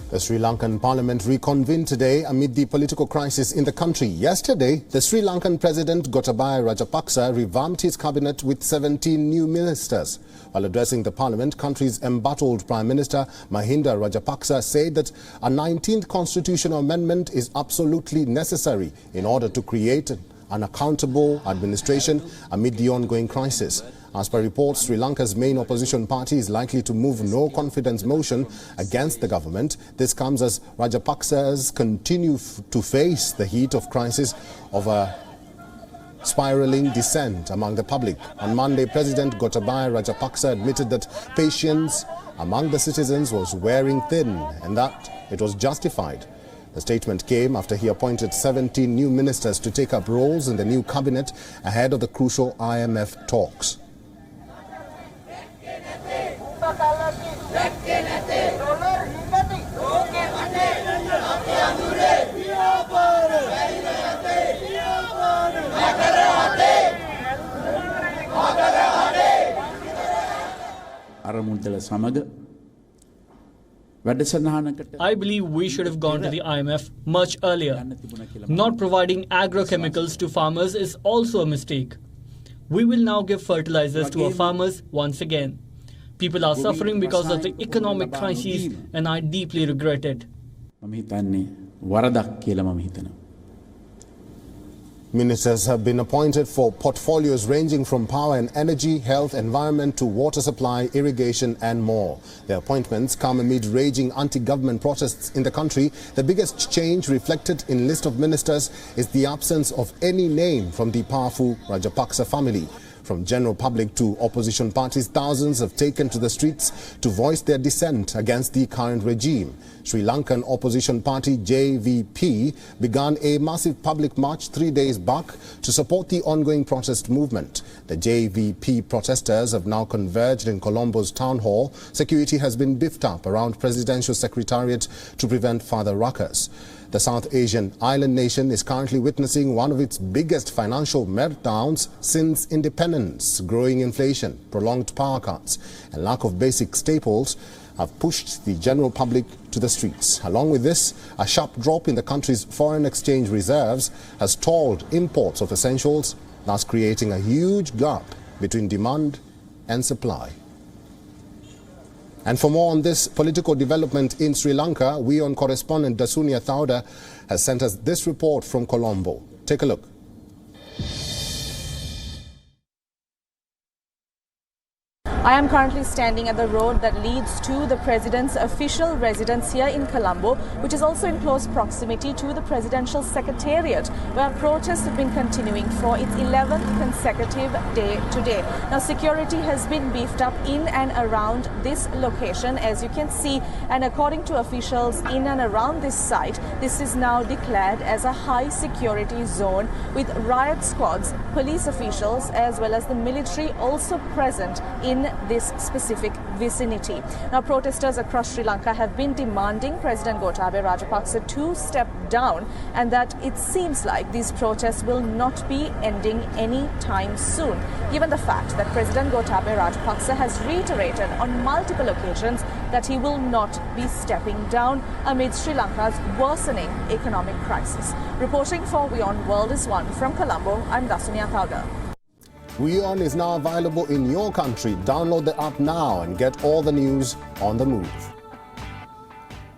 The Sri Lankan Parliament reconvened today amid the political crisis in the country. Yesterday, the Sri Lankan President Gotabaya Rajapaksa revamped his cabinet with 17 new ministers. While addressing the Parliament, country's embattled Prime Minister Mahinda Rajapaksa said that a 19th constitutional amendment is absolutely necessary in order to create an accountable administration amid the ongoing crisis. As per reports, Sri Lanka's main opposition party is likely to move no confidence motion against the government. This comes as Rajapaksas continue to face the heat of crisis of a spiraling dissent among the public. On Monday, President Gotabaya Rajapaksa admitted that patience among the citizens was wearing thin and that it was justified. The statement came after he appointed 17 new ministers to take up roles in the new cabinet ahead of the crucial IMF talks. I believe we should have gone to the IMF much earlier. Not providing agrochemicals to farmers is also a mistake. We will now give fertilizers to our farmers once again. People are suffering because of the economic crisis, and I deeply regret it. Ministers have been appointed for portfolios ranging from power and energy, health, environment to water supply, irrigation and more. Their appointments come amid raging anti-government protests in the country. The biggest change reflected in list of ministers is the absence of any name from the powerful Rajapaksa family. From general public to opposition parties, thousands have taken to the streets to voice their dissent against the current regime. Sri Lankan opposition party JVP began a massive public march 3 days back to support the ongoing protest movement. The JVP protesters have now converged in Colombo's town hall. Security has been beefed up around Presidential Secretariat to prevent further ruckus. The South Asian island nation is currently witnessing one of its biggest financial meltdowns since independence. Growing inflation, prolonged power cuts and lack of basic staples have pushed the general public to the streets. Along with this, a sharp drop in the country's foreign exchange reserves has stalled imports of essentials, thus creating a huge gap between demand and supply. And for more on this political development in Sri Lanka, WION correspondent Dasunia Thauda has sent us this report from Colombo. Take a look. I am currently standing at the road that leads to the President's official residence here in Colombo, which is also in close proximity to the Presidential Secretariat, where protests have been continuing for its 11th consecutive day today. Now, security has been beefed up in and around this location, as you can see, and according to officials in and around this site, this is now declared as a high security zone with riot squads, police officials, as well as the military also present in this specific vicinity. Now, protesters across Sri Lanka have been demanding President Gotabaya Rajapaksa to step down, and that it seems like these protests will not be ending any time soon, given the fact that President Gotabaya Rajapaksa has reiterated on multiple occasions that he will not be stepping down amid Sri Lanka's worsening economic crisis. Reporting for WION World is One from Colombo, I'm Dasunia Thauda. WION is now available in your country. Download the app now and get all the news on the move.